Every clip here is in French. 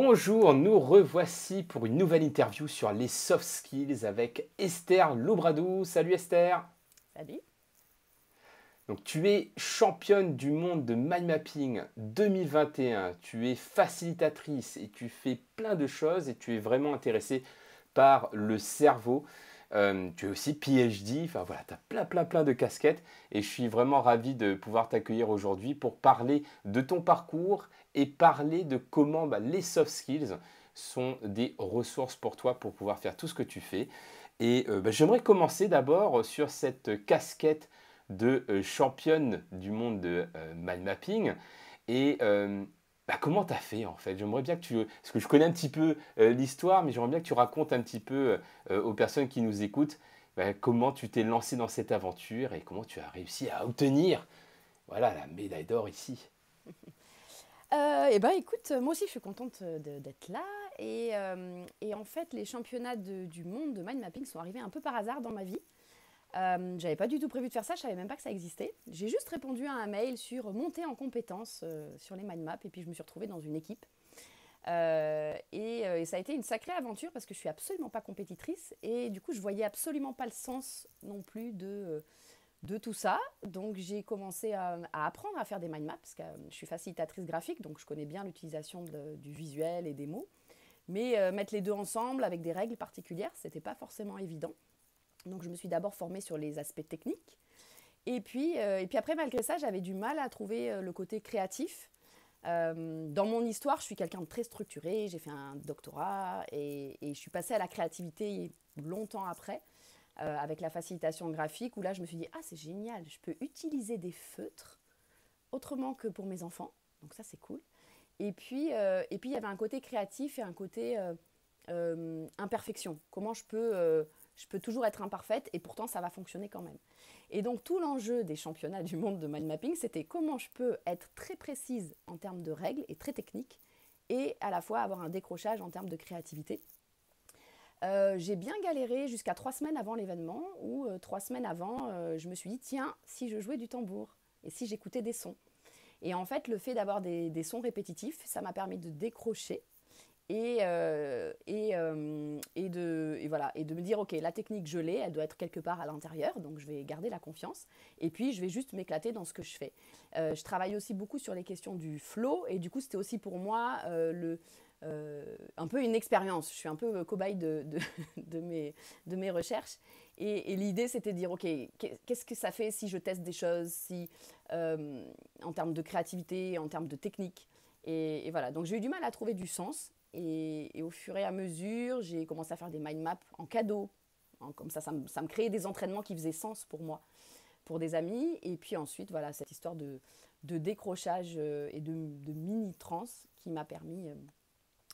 Bonjour, nous revoici pour une nouvelle interview sur les soft skills avec Esther Lobradou. Salut Esther. Salut. Donc tu es championne du monde de mind mapping 2021. Tu es facilitatrice et tu fais plein de choses et tu es vraiment intéressée par le cerveau. Tu es aussi PhD, enfin voilà, tu as plein de casquettes et je suis vraiment ravi de pouvoir t'accueillir aujourd'hui pour parler de ton parcours et parler de comment les soft skills sont des ressources pour toi pour pouvoir faire tout ce que tu fais. Et j'aimerais commencer d'abord sur cette casquette de championne du monde de mind mapping. Et comment tu as fait en fait? J'aimerais bien que tu... Parce que je connais un petit peu l'histoire, mais j'aimerais bien que tu racontes un petit peu aux personnes qui nous écoutent comment tu t'es lancé dans cette aventure et comment tu as réussi à obtenir voilà, la médaille d'or ici. Écoute, moi aussi je suis contente d'être là. Et en fait, les championnats du monde de mind mapping sont arrivés un peu par hasard dans ma vie. J'avais pas du tout prévu de faire ça, je savais même pas que ça existait. J'ai juste répondu à un mail sur monter en compétences sur les mind maps et puis je me suis retrouvée dans une équipe. Et ça a été une sacrée aventure parce que je suis absolument pas compétitrice et du coup je voyais absolument pas le sens non plus de tout ça. Donc j'ai commencé à apprendre à faire des mind maps parce que je suis facilitatrice graphique, donc je connais bien l'utilisation du visuel et des mots. Mais mettre les deux ensemble avec des règles particulières, c'était pas forcément évident. Donc je me suis d'abord formée sur les aspects techniques. Et puis après, malgré ça, j'avais du mal à trouver le côté créatif. Dans mon histoire, je suis quelqu'un de très structuré, j'ai fait un doctorat et je suis passée à la créativité longtemps après, avec la facilitation graphique, où là je me suis dit, ah c'est génial, je peux utiliser des feutres autrement que pour mes enfants, donc ça c'est cool. Et puis il y avait un côté créatif et un côté imperfection. Comment je peux toujours être imparfaite et pourtant ça va fonctionner quand même. Et donc tout l'enjeu des championnats du monde de mind mapping, c'était comment je peux être très précise en termes de règles et très technique et à la fois avoir un décrochage en termes de créativité. J'ai bien galéré jusqu'à 3 semaines avant l'événement où 3 semaines avant, je me suis dit tiens, si je jouais du tambour et si j'écoutais des sons. Et en fait, le fait d'avoir des sons répétitifs, ça m'a permis de décrocher et de me dire ok, la technique je l'ai, elle doit être quelque part à l'intérieur, donc je vais garder la confiance et puis je vais juste m'éclater dans ce que je fais. Je travaille aussi beaucoup sur les questions du flow et du coup c'était aussi pour moi un peu une expérience. Je suis un peu cobaye de mes recherches et l'idée c'était de dire ok, qu'est-ce que ça fait si je teste des choses, si en termes de créativité, en termes de technique. Et voilà, donc j'ai eu du mal à trouver du sens. Et au fur et à mesure, j'ai commencé à faire des mind maps en cadeau. Comme ça me créait des entraînements qui faisaient sens pour moi, pour des amis. Et puis ensuite, voilà, cette histoire de décrochage et de mini-trance qui m'a permis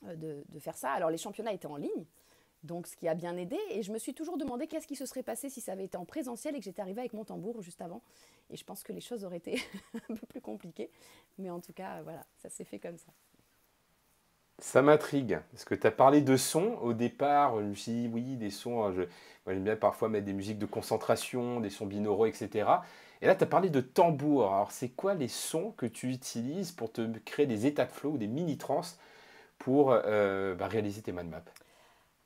de faire ça. Alors les championnats étaient en ligne, donc ce qui a bien aidé. Et je me suis toujours demandé qu'est-ce qui se serait passé si ça avait été en présentiel et que j'étais arrivée avec mon tambour juste avant. Et je pense que les choses auraient été un peu plus compliquées. Mais en tout cas, voilà, ça s'est fait comme ça. Ça m'intrigue, parce que tu as parlé de sons au départ, je me suis dit oui, des sons, moi j'aime bien parfois mettre des musiques de concentration, des sons binauraux, etc. Et là tu as parlé de tambour, alors c'est quoi les sons que tu utilises pour te créer des états de flow ou des mini-trans pour réaliser tes mind maps?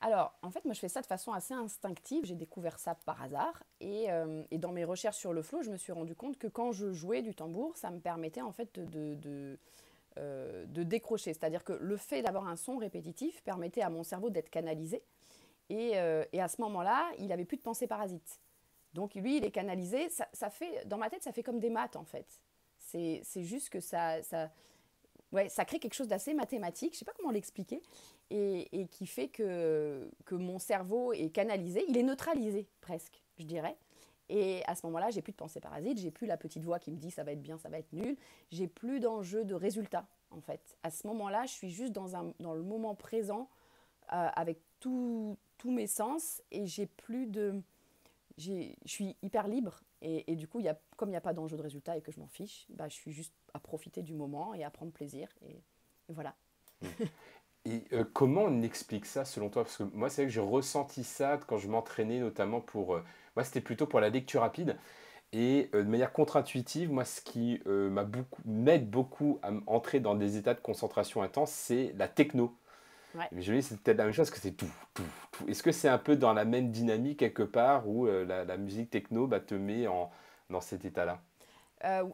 Alors, en fait, moi, je fais ça de façon assez instinctive. J'ai découvert ça par hasard. Et dans mes recherches sur le flow, je me suis rendu compte que quand je jouais du tambour, ça me permettait en fait de décrocher. C'est-à-dire que le fait d'avoir un son répétitif permettait à mon cerveau d'être canalisé. Et à ce moment-là, il n'avait plus de pensée parasite. Donc lui, il est canalisé. Ça fait, dans ma tête, ça fait comme des maths, en fait. C'est juste que ouais, ça crée quelque chose d'assez mathématique, je ne sais pas comment l'expliquer, et qui fait que mon cerveau est canalisé, il est neutralisé presque, je dirais. Et à ce moment-là, j'ai plus de pensée parasite, j'ai plus la petite voix qui me dit ça va être bien, ça va être nul, j'ai plus d'enjeu de résultat en fait. À ce moment-là, je suis juste dans le moment présent avec tous mes sens et je suis hyper libre. Et du coup, comme il n'y a pas d'enjeu de résultat et que je m'en fiche, bah, je suis juste à profiter du moment et à prendre plaisir. Et voilà. Et comment on explique ça selon toi? Parce que moi, c'est vrai que j'ai ressenti ça quand je m'entraînais, notamment pour... moi, c'était plutôt pour la lecture rapide. Et de manière contre-intuitive, moi, ce qui m'aide beaucoup à entrer dans des états de concentration intense, c'est la techno. Ouais. Mais je me dis, c'est peut-être la même chose que c'est tout, tout, tout. Est-ce que c'est un peu dans la même dynamique quelque part où la musique techno te met dans cet état-là?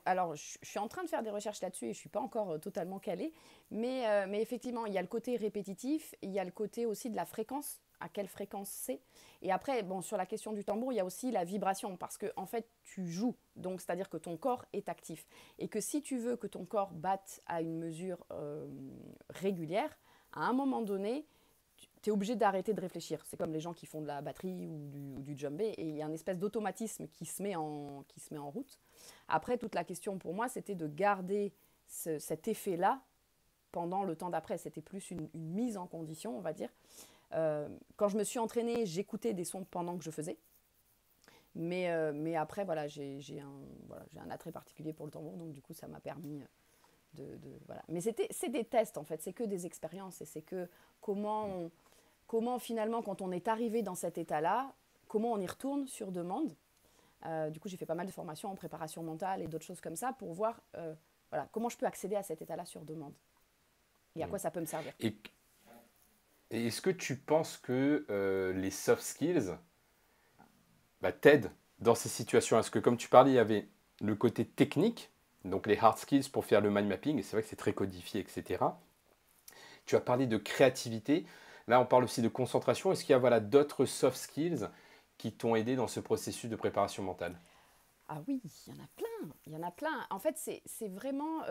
Alors, je suis en train de faire des recherches là-dessus et je ne suis pas encore totalement calée. Mais effectivement, il y a le côté répétitif, il y a le côté aussi de la fréquence, à quelle fréquence c'est. Et après, bon, sur la question du tambour, il y a aussi la vibration, parce que en fait, tu joues. Donc, c'est-à-dire que ton corps est actif. Et que si tu veux que ton corps batte à une mesure régulière, à un moment donné, tu es obligé d'arrêter de réfléchir. C'est comme les gens qui font de la batterie ou du djembé, et il y a une espèce d'automatisme qui se met en route. Après, toute la question pour moi, c'était de garder cet effet-là pendant le temps d'après. C'était plus une mise en condition, on va dire. Quand je me suis entraînée, j'écoutais des sons pendant que je faisais. Mais après, voilà, j'ai un attrait particulier pour le tambour, donc du coup, ça m'a permis voilà. Mais c'est des tests, en fait. C'est que des expériences. Et c'est que comment finalement, quand on est arrivé dans cet état-là, comment on y retourne sur demande. Du coup, j'ai fait pas mal de formations en préparation mentale et d'autres choses comme ça pour voir voilà, comment je peux accéder à cet état-là sur demande et à quoi ça peut me servir. Et, et est-ce que tu penses que les soft skills t'aident dans ces situations? Est-ce que, comme tu parlais, il y avait le côté technique, donc les hard skills pour faire le mind mapping, et c'est vrai que c'est très codifié, etc. Tu as parlé de créativité. Là, on parle aussi de concentration. Est-ce qu'il y a d'autres soft skills qui t'ont aidé dans ce processus de préparation mentale? Ah oui, il y en a plein, il y en a plein. En fait, c'est vraiment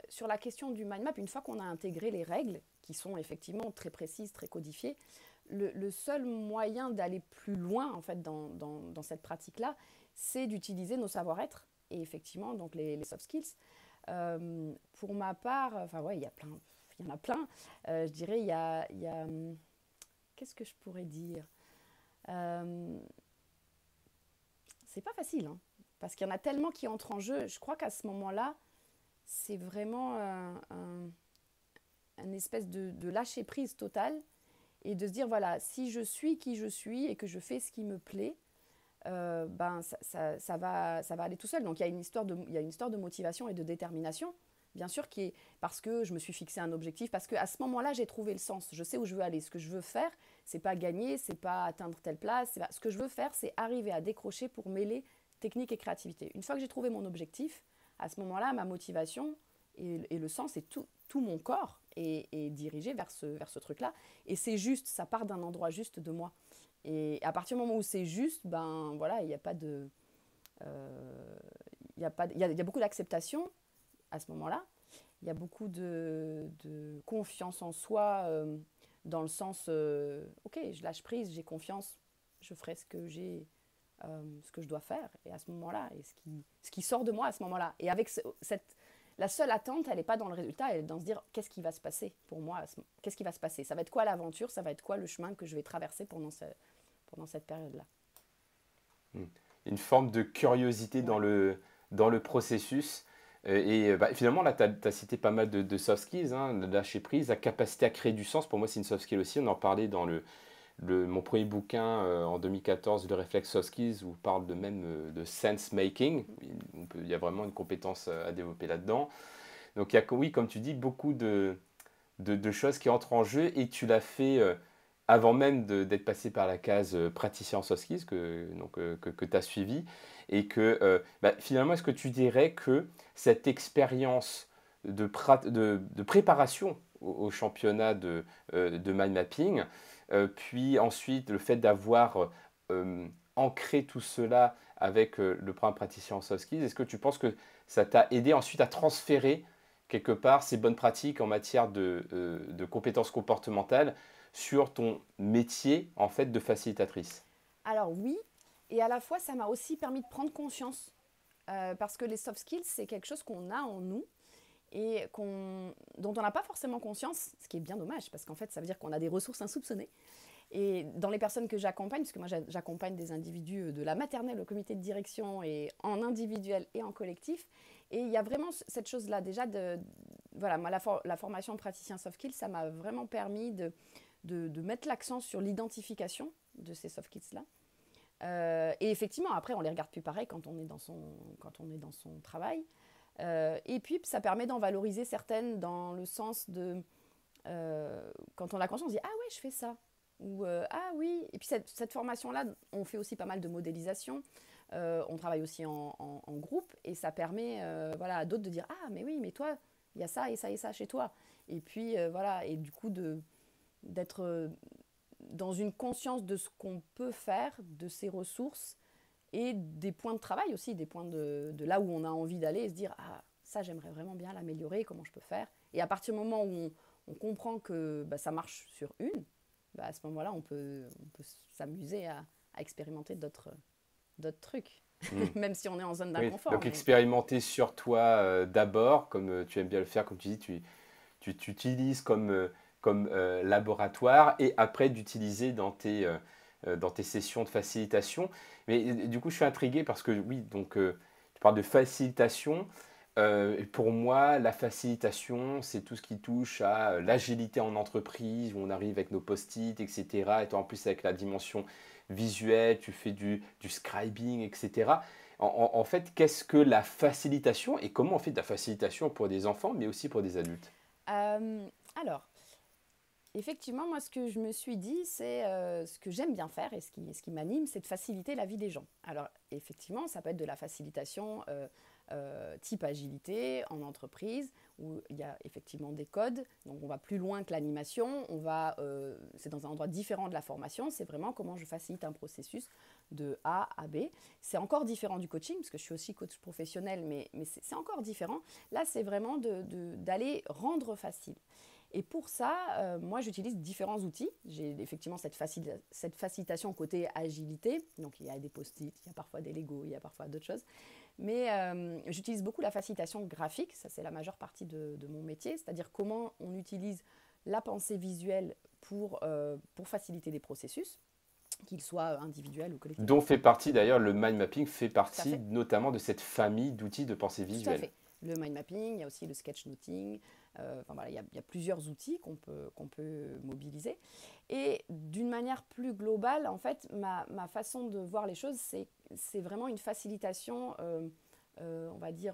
sur la question du mind map, une fois qu'on a intégré les règles, qui sont effectivement très précises, très codifiées, le seul moyen d'aller plus loin en fait dans cette pratique-là, c'est d'utiliser nos savoir-être et effectivement donc les soft skills. Pour ma part, enfin ouais, il y en a plein. Je dirais qu'est-ce que je pourrais dire? Euh, c'est pas facile, hein, parce qu'il y en a tellement qui entrent en jeu. Je crois qu'à ce moment-là, c'est vraiment un espèce de lâcher prise totale et de se dire voilà, si je suis qui je suis et que je fais ce qui me plaît, ça va aller tout seul. Donc il y a il y a une histoire de motivation et de détermination, bien sûr, qui est parce que je me suis fixé un objectif, parce qu'à ce moment-là, j'ai trouvé le sens. Je sais où je veux aller. Ce que je veux faire, c'est pas gagner, c'est pas atteindre telle place. Ce que je veux faire, c'est arriver à décrocher pour mêler technique et créativité. Une fois que j'ai trouvé mon objectif, à ce moment-là, ma motivation et le sens et tout mon corps est dirigé vers ce truc-là. Et c'est juste, ça part d'un endroit juste de moi. Et à partir du moment où c'est juste, ben voilà, il n'y a pas de, il y a beaucoup d'acceptation à ce moment-là. Il y a beaucoup de confiance en soi dans le sens, ok, je lâche prise, j'ai confiance, je ferai ce que je dois faire. Et à ce moment-là, et ce qui sort de moi à ce moment-là. Et avec la seule attente, elle n'est pas dans le résultat, elle est dans se dire qu'est-ce qui va se passer pour moi, qu'est-ce qui va se passer, ça va être quoi l'aventure, ça va être quoi le chemin que je vais traverser pendant cette période-là. Une forme de curiosité Ouais. dans le processus. Finalement, là, tu as cité pas mal de soft skills, hein, de lâcher prise, la capacité à créer du sens. Pour moi, c'est une soft skill aussi. On en parlait dans mon premier bouquin en 2014, Le réflexe soft skills, où on parle de sense making. Il y a vraiment une compétence à développer là-dedans. Donc, il y a, oui, comme tu dis, beaucoup de choses qui entrent en jeu et tu l'as fait avant même d'être passé par la case praticien en soft skills que tu as suivi. Et que finalement, est-ce que tu dirais que cette expérience de préparation au championnat de mind mapping, puis ensuite le fait d'avoir ancré tout cela avec le programme praticien en soft skills, est-ce que tu penses que ça t'a aidé ensuite à transférer quelque part ces bonnes pratiques en matière de compétences comportementales sur ton métier en fait de facilitatrice? Alors oui, et à la fois, ça m'a aussi permis de prendre conscience, parce que les soft skills, c'est quelque chose qu'on a en nous et dont on n'a pas forcément conscience, ce qui est bien dommage, parce qu'en fait, ça veut dire qu'on a des ressources insoupçonnées. Et dans les personnes que j'accompagne, parce que moi j'accompagne des individus de la maternelle au comité de direction, et en individuel et en collectif, et il y a vraiment cette chose-là déjà voilà, moi la formation praticien soft skills, ça m'a vraiment permis de mettre l'accent sur l'identification de ces soft skills-là. Et effectivement, après, on les regarde plus pareil quand on est quand on est dans son travail. Et puis, ça permet d'en valoriser certaines dans le sens quand on a conscience, on se dit ah ouais, je fais ça. Ou ah oui. Et puis cette formation-là, on fait aussi pas mal de modélisation. On travaille aussi en groupe et ça permet voilà, à d'autres de dire ah mais oui, mais toi, il y a ça et ça chez toi. Et puis voilà, et du coup d'être dans une conscience de ce qu'on peut faire, de ses ressources et des points de travail aussi, des points de là où on a envie d'aller et se dire ah ça j'aimerais vraiment bien l'améliorer, comment je peux faire. Et à partir du moment où on comprend que bah, ça marche sur une, bah, à ce moment-là on peut s'amuser à expérimenter d'autres trucs, Mm. même si on est en zone Oui, d'inconfort. donc Mais expérimenter sur toi d'abord, comme tu aimes bien le faire, comme tu dis, tu t'utilises comme laboratoire et après d'utiliser dans tes sessions de facilitation. Mais du coup, je suis intrigué parce que oui, donc tu parles de facilitation. Et pour moi, la facilitation, c'est tout ce qui touche à l'agilité en entreprise, où on arrive avec nos post-it, etc. Et toi, en plus, avec la dimension visuelle, tu fais du scribing, etc. En fait, qu'est-ce que la facilitation et comment on fait de la facilitation pour des enfants, mais aussi pour des adultes? euh, alors, effectivement, moi, ce que je me suis dit, c'est ce que j'aime bien faire et ce qui m'anime, c'est de faciliter la vie des gens. Alors, effectivement, ça peut être de la facilitation type agilité en entreprise, où il y a effectivement des codes. Donc, on va plus loin que l'animation. C'est dans un endroit différent de la formation. C'est vraiment comment je facilite un processus de A à B. C'est encore différent du coaching, parce que je suis aussi coach professionnel, mais c'est encore différent. Là, c'est vraiment d'aller rendre facile. Et pour ça, moi, j'utilise différents outils. J'ai effectivement cette facilitation côté agilité. Donc, il y a des post-it, il y a parfois des Lego, il y a parfois d'autres choses. Mais j'utilise beaucoup la facilitation graphique. Ça, c'est la majeure partie de mon métier. C'est-à-dire comment on utilise la pensée visuelle pour faciliter des processus, qu'ils soient individuels ou collectifs. Dont fait partie d'ailleurs le mind mapping, fait Tout à partie fait. notamment de cette famille d'outils de pensée Tout à visuelle. fait. Le mind mapping, il y a aussi le sketchnoting. Enfin, voilà, il y a plusieurs outils qu'on peut mobiliser. Et d'une manière plus globale, en fait, ma façon de voir les choses, c'est vraiment une facilitation, on va dire,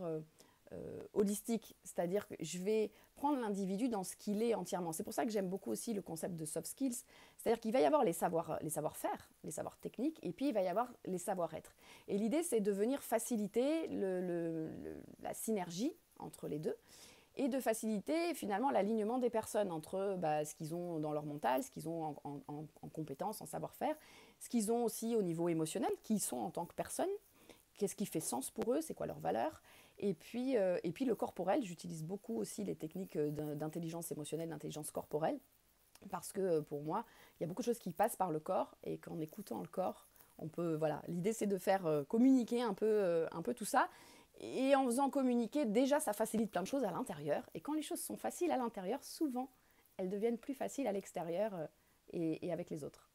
holistique. C'est-à-dire que je vais prendre l'individu dans ce qu'il est entièrement. C'est pour ça que j'aime beaucoup aussi le concept de soft skills. C'est-à-dire qu'il va y avoir les savoir-faire, les savoirs techniques, et puis il va y avoir les savoir-être. Et l'idée, c'est de venir faciliter la synergie entre les deux et de faciliter finalement l'alignement des personnes entre ce qu'ils ont dans leur mental, ce qu'ils ont en compétences, en savoir-faire, ce qu'ils ont aussi au niveau émotionnel, qui ils sont en tant que personne, qu'est-ce qui fait sens pour eux, c'est quoi leur valeur. Et puis le corporel, j'utilise beaucoup aussi les techniques d'intelligence émotionnelle, d'intelligence corporelle, parce que pour moi, il y a beaucoup de choses qui passent par le corps, et qu'en écoutant le corps, on peut, voilà, l'idée c'est de faire communiquer un peu tout ça, et en faisant communiquer, déjà ça facilite plein de choses à l'intérieur, et quand les choses sont faciles à l'intérieur, souvent elles deviennent plus faciles à l'extérieur et avec les autres.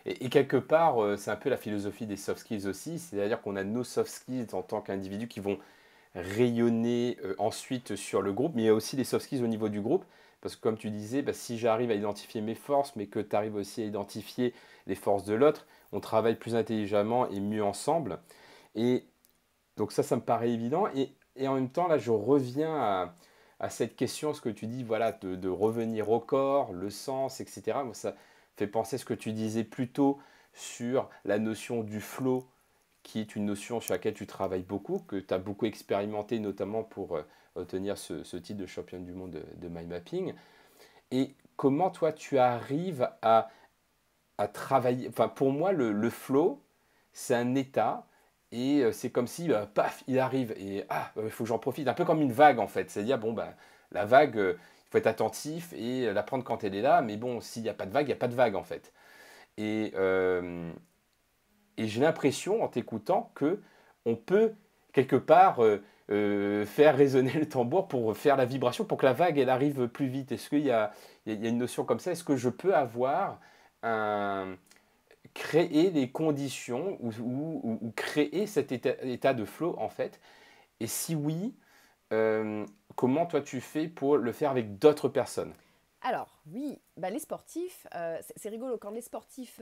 Et quelque part, c'est un peu la philosophie des soft skills aussi, c'est-à-dire qu'on a nos soft skills en tant qu'individus qui vont rayonner ensuite sur le groupe, mais il y a aussi les soft skills au niveau du groupe, parce que comme tu disais, bah, si j'arrive à identifier mes forces, mais que tu arrives aussi à identifier les forces de l'autre, on travaille plus intelligemment et mieux ensemble. Et donc ça me paraît évident. Et en même temps, là, je reviens à cette question, ce que tu dis, voilà, de revenir au corps, le sens, etc. Moi, ça fait penser à ce que tu disais plus tôt sur la notion du flow, qui est une notion sur laquelle tu travailles beaucoup, que tu as beaucoup expérimenté, notamment pour obtenir ce titre de champion du monde de mind mapping. Et comment toi, tu arrives à travailler. Enfin, pour moi, le flow, c'est un état. Et c'est comme si, paf, il arrive. Et il faut que j'en profite. Un peu comme une vague, en fait. C'est-à-dire, bon, bah, la vague, il faut être attentif et la prendre quand elle est là. Mais bon, s'il n'y a pas de vague, il n'y a pas de vague, en fait. Et, euh, et j'ai l'impression, en t'écoutant, que on peut, quelque part, faire résonner le tambour pour faire la vibration, pour que la vague, elle arrive plus vite. Est-ce qu'il y a, il y a une notion comme ça? Est-ce que je peux avoir un créer les conditions ou créer cet état de flow en fait? Et si oui, comment toi tu fais pour le faire avec d'autres personnes? Alors, oui, bah, les sportifs, c'est rigolo, quand les sportifs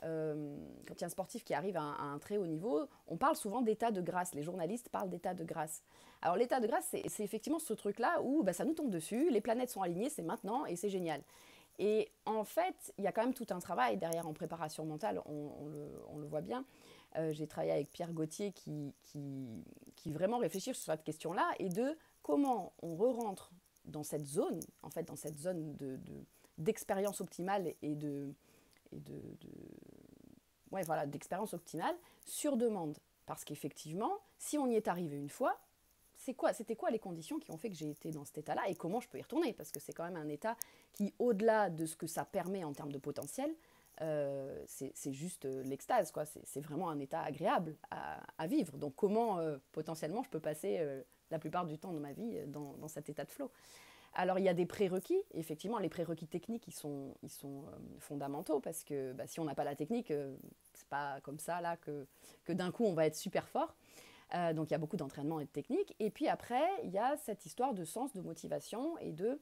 quand il y a un sportif qui arrive à un très haut niveau, on parle souvent d'état de grâce. Les journalistes parlent d'état de grâce. Alors l'état de grâce, c'est effectivement ce truc-là où ça nous tombe dessus, les planètes sont alignées, c'est maintenant et c'est génial. Et en fait, il y a quand même tout un travail derrière en préparation mentale, on le voit bien. J'ai travaillé avec Pierre Gauthier qui vraiment réfléchit sur cette question-là et de comment on re-rentre dans cette zone, en fait, dans cette zone d'expérience optimale d'expérience optimale sur demande. Parce qu'effectivement, si on y est arrivé une fois, c'était quoi les conditions qui ont fait que j'ai été dans cet état-là et comment je peux y retourner? Parce que c'est quand même un état qui, au-delà de ce que ça permet en termes de potentiel, c'est juste l'extase, quoi. C'est vraiment un état agréable à vivre. Donc comment potentiellement je peux passer la plupart du temps de ma vie dans cet état de flow? Alors il y a des prérequis, effectivement les prérequis techniques ils sont fondamentaux parce que si on n'a pas la technique, c'est pas comme ça là que d'un coup on va être super fort. Donc il y a beaucoup d'entraînement et de technique. Et puis après, il y a cette histoire de sens, de motivation et de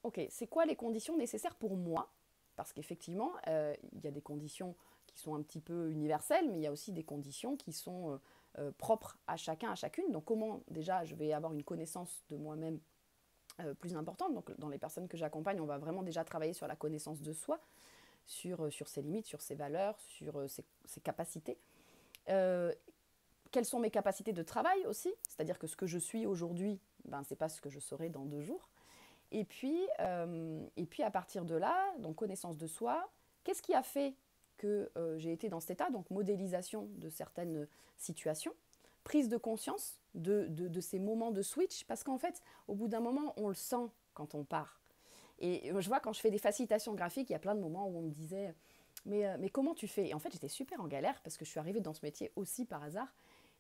ok, c'est quoi les conditions nécessaires pour moi? Parce qu'effectivement, il y a des conditions qui sont un petit peu universelles, mais il y a aussi des conditions qui sont propres à chacun, à chacune. Donc comment déjà je vais avoir une connaissance de moi-même plus importante. Donc dans les personnes que j'accompagne, on va vraiment déjà travailler sur la connaissance de soi, sur ses limites, sur ses valeurs, sur ses capacités. Quelles sont mes capacités de travail aussi? C'est-à-dire que ce que je suis aujourd'hui, ce n'est pas ce que je serai dans 2 jours. Et puis à partir de là, donc connaissance de soi, qu'est-ce qui a fait que j'ai été dans cet état? Donc modélisation de certaines situations, prise de conscience de ces moments de switch, parce qu'en fait, au bout d'un moment, on le sent quand on part. Et je vois quand je fais des facilitations graphiques, il y a plein de moments où on me disait mais comment tu fais? Et en fait, j'étais super en galère parce que je suis arrivée dans ce métier aussi par hasard.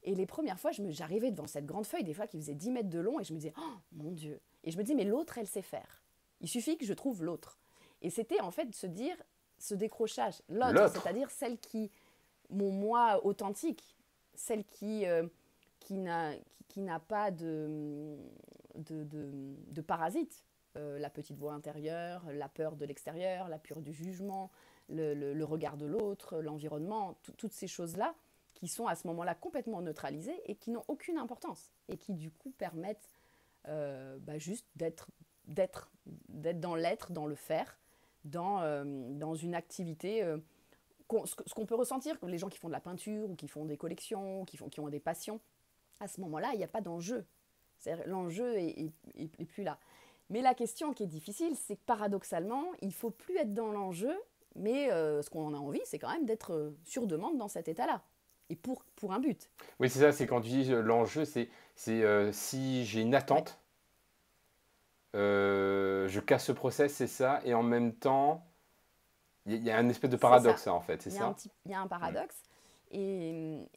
Et les premières fois, j'arrivais devant cette grande feuille, des fois qui faisait 10 mètres de long, et je me disais, oh mon Dieu. Et je me dis, mais l'autre, elle sait faire. Il suffit que je trouve l'autre. Et c'était en fait de se dire, ce décrochage, l'autre, c'est-à-dire celle qui, mon moi authentique, celle qui n'a pas de parasite. La petite voix intérieure, la peur de l'extérieur, la peur du jugement, le regard de l'autre, l'environnement, toutes ces choses-là qui sont à ce moment-là complètement neutralisées et qui n'ont aucune importance et qui du coup permettent juste d'être dans l'être, dans le faire, dans une activité. Ce qu'on peut ressentir, les gens qui font de la peinture ou qui font des collections, qui ont des passions, à ce moment-là, il n'y a pas d'enjeu. L'enjeu est plus là. Mais la question qui est difficile, c'est que paradoxalement, il ne faut plus être dans l'enjeu, mais ce qu'on a envie, c'est quand même d'être sur demande dans cet état-là. Et pour un but. Oui, c'est ça, c'est quand tu dis l'enjeu, c'est si j'ai une attente, je casse ce process, c'est ça, et en même temps, il y a un espèce de paradoxe, ça, en fait, c'est ça? Il y a un paradoxe. Et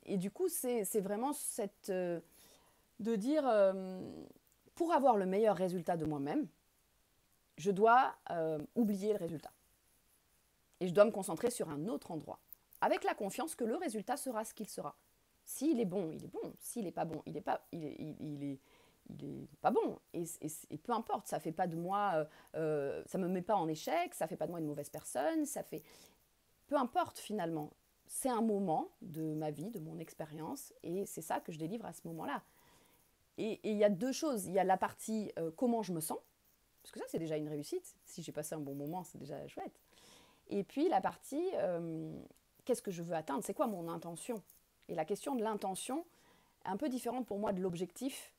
du coup, c'est vraiment de dire, pour avoir le meilleur résultat de moi-même, je dois oublier le résultat. Et je dois me concentrer sur un autre endroit. Avec la confiance que le résultat sera ce qu'il sera. S'il est bon, il est bon. S'il n'est pas bon, il est pas bon. Et peu importe, ça fait pas de moi, ça me met pas en échec, ça fait pas de moi une mauvaise personne, peu importe finalement. C'est un moment de ma vie, de mon expérience, et c'est ça que je délivre à ce moment-là. Et il y a 2 choses. Il y a la partie comment je me sens, parce que ça c'est déjà une réussite. Si j'ai passé un bon moment, c'est déjà chouette. Et puis la partie qu'est-ce que je veux atteindre? C'est quoi mon intention? Et la question de l'intention est un peu différente pour moi de l'objectif.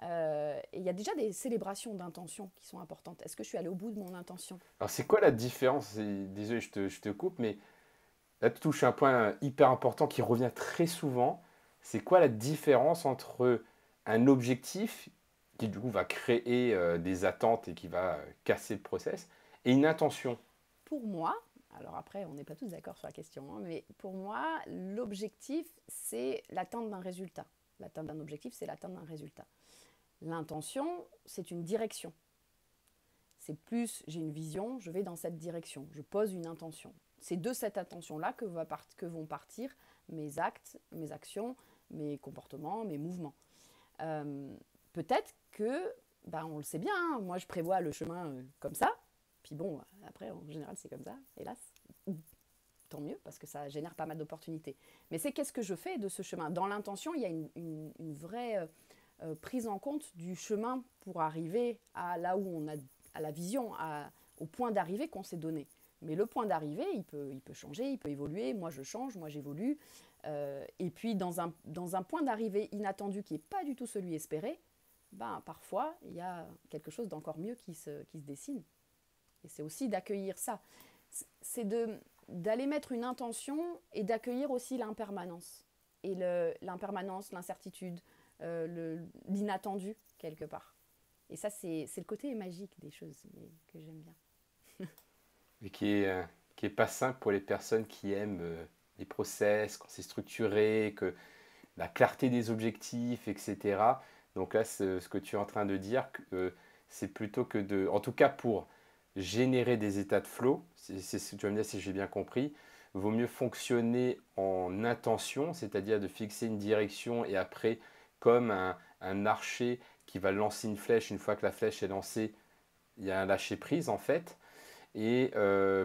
Et il y a déjà des célébrations d'intention qui sont importantes. Est-ce que je suis allée au bout de mon intention? Alors, c'est quoi la différence? Désolé, je te coupe, mais là, tu touches un point hyper important qui revient très souvent. C'est quoi la différence entre un objectif qui, du coup, va créer des attentes et qui va casser le process, et une intention? Pour moi, alors après, on n'est pas tous d'accord sur la question, hein, mais pour moi, l'objectif, c'est l'atteinte d'un résultat. L'atteinte d'un objectif, c'est l'atteinte d'un résultat. L'intention, c'est une direction. C'est plus, j'ai une vision, je vais dans cette direction. Je pose une intention. C'est de cette intention-là que vont partir mes actes, mes actions, mes comportements, mes mouvements. Peut-être que, on le sait bien, hein, moi je prévois le chemin comme ça, puis bon, après en général c'est comme ça, hélas. tant mieux, parce que ça génère pas mal d'opportunités. Mais c'est qu'est-ce que je fais de ce chemin? Dans l'intention, il y a une vraie prise en compte du chemin pour arriver à là où on a, à la vision, au point d'arrivée qu'on s'est donné. Mais le point d'arrivée, il peut changer, il peut évoluer. Moi, je change, moi, j'évolue. Et puis, dans un point d'arrivée inattendu qui n'est pas du tout celui espéré, ben, parfois, il y a quelque chose d'encore mieux qui se dessine. Et c'est aussi d'accueillir ça. C'est d'aller mettre une intention et d'accueillir aussi l'impermanence. Et l'impermanence, l'incertitude, l'inattendu, quelque part. Et ça, c'est le côté magique des choses que j'aime bien. Et qui est pas simple pour les personnes qui aiment les process, quand c'est structuré, que la clarté des objectifs, etc. Donc là, ce que tu es en train de dire, c'est plutôt que de, en tout cas pour générer des états de flow, c'est ce que tu vas me dire si j'ai bien compris, vaut mieux fonctionner en intention, c'est-à-dire de fixer une direction et après, comme un archer qui va lancer une flèche, une fois que la flèche est lancée, il y a un lâcher-prise en fait, et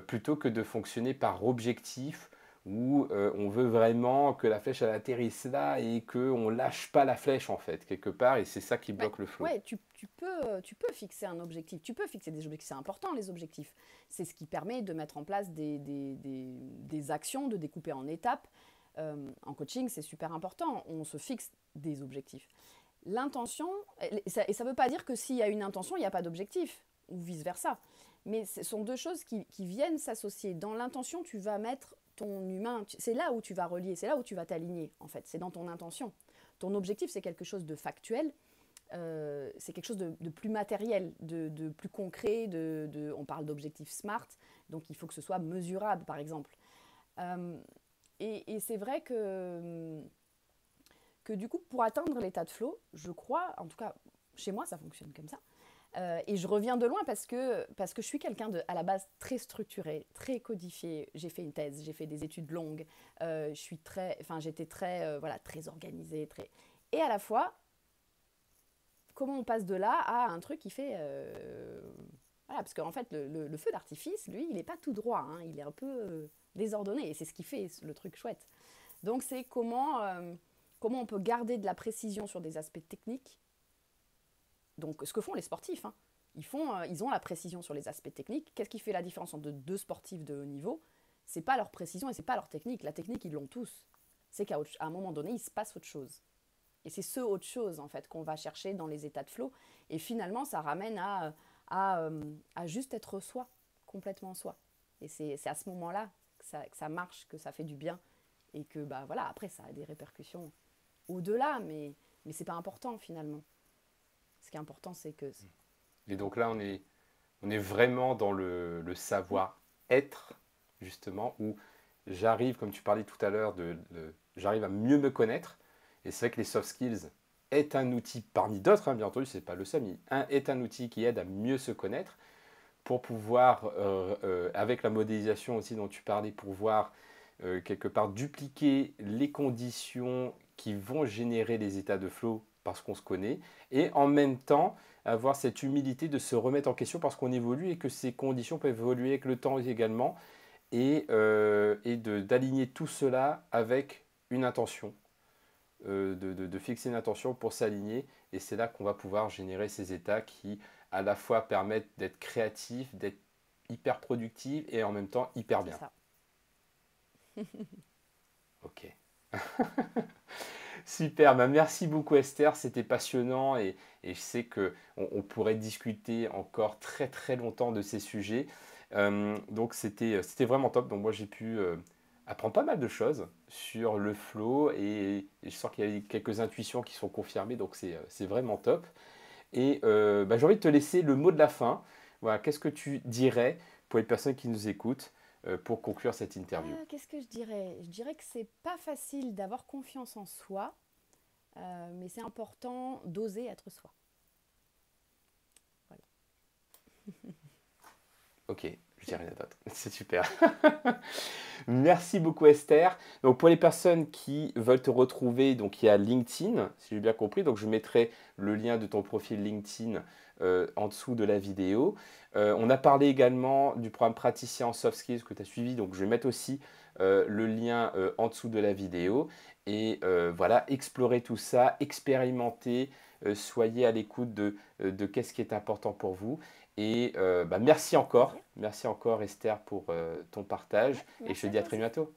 plutôt que de fonctionner par objectif où on veut vraiment que la flèche elle atterrisse là et qu'on ne lâche pas la flèche en fait quelque part et c'est ça qui bloque le flow. Ouais, tu peux fixer un objectif, tu peux fixer des objectifs, c'est important les objectifs. C'est ce qui permet de mettre en place des actions, de découper en étapes. En coaching, c'est super important, on se fixe des objectifs. L'intention, et ça ne veut pas dire que s'il y a une intention, il n'y a pas d'objectif, ou vice-versa. Mais ce sont deux choses qui viennent s'associer. Dans l'intention, tu vas mettre ton humain, c'est là où tu vas relier, c'est là où tu vas t'aligner, en fait, c'est dans ton intention. Ton objectif, c'est quelque chose de factuel, c'est quelque chose de plus matériel, de plus concret, on parle d'objectifs SMART, donc il faut que ce soit mesurable, par exemple. Et c'est vrai que du coup, pour atteindre l'état de flow, je crois, en tout cas, chez moi, ça fonctionne comme ça. Et je reviens de loin parce que je suis quelqu'un à la base très structuré, très codifié. J'ai fait une thèse, j'ai fait des études longues. J'étais très organisée, Et à la fois, comment on passe de là à un truc qui fait, voilà, parce qu'en fait, le feu d'artifice, lui, il n'est pas tout droit, hein, il est un peu désordonné, et c'est ce qui fait le truc chouette. Donc, c'est comment on peut garder de la précision sur des aspects techniques. Donc, ce que font les sportifs, hein. Ils ont la précision sur les aspects techniques. Qu'est-ce qui fait la différence entre deux sportifs de haut niveau? C'est pas leur précision et c'est pas leur technique. La technique, ils l'ont tous. C'est qu'à un moment donné, il se passe autre chose. Et c'est ce autre chose, en fait, qu'on va chercher dans les états de flow. Et finalement, ça ramène à juste être soi, complètement soi. Et c'est à ce moment-là que ça marche, que ça fait du bien. Et que, bah voilà, après, ça a des répercussions au-delà, mais c'est pas important, finalement. Ce qui est important, c'est que... Et donc là, on est vraiment dans le savoir-être, justement, où j'arrive, comme tu parlais tout à l'heure, j'arrive à mieux me connaître. Et c'est vrai que les soft skills est un outil parmi d'autres, hein, bien entendu, ce n'est pas le seul, mais est un outil qui aide à mieux se connaître pour pouvoir, avec la modélisation aussi dont tu parlais, pouvoir quelque part dupliquer les conditions qui vont générer les états de flow parce qu'on se connaît, et en même temps avoir cette humilité de se remettre en question parce qu'on évolue et que ces conditions peuvent évoluer avec le temps également, et d'aligner tout cela avec une intention, de fixer une intention pour s'aligner, et c'est là qu'on va pouvoir générer ces états qui à la fois permettent d'être créatif, d'être hyper productif et en même temps hyper bien. C'est ça. Ok. Super, bah merci beaucoup Esther, c'était passionnant et je sais qu'on pourrait discuter encore très très longtemps de ces sujets. Donc c'était vraiment top. Donc moi j'ai pu apprendre pas mal de choses sur le flow et je sens qu'il y a quelques intuitions qui sont confirmées, donc c'est vraiment top. Et bah, j'ai envie de te laisser le mot de la fin. Voilà, qu'est-ce que tu dirais pour les personnes qui nous écoutent pour conclure cette interview? Qu'est-ce que je dirais? Je dirais que c'est pas facile d'avoir confiance en soi, mais c'est important d'oser être soi. Voilà. Ok, je dis rien d'autre. C'est super. Merci beaucoup Esther. Donc pour les personnes qui veulent te retrouver, donc il y a LinkedIn, si j'ai bien compris. Donc je mettrai le lien de ton profil LinkedIn en dessous de la vidéo. On a parlé également du programme praticien en soft skills que tu as suivi. Donc je vais mettre aussi le lien en dessous de la vidéo. Et voilà, explorez tout ça, expérimentez, soyez à l'écoute de qu'est-ce qui est important pour vous. Et bah, merci encore Esther pour ton partage. Ouais, Et je merci te à dis à toi très aussi. bientôt.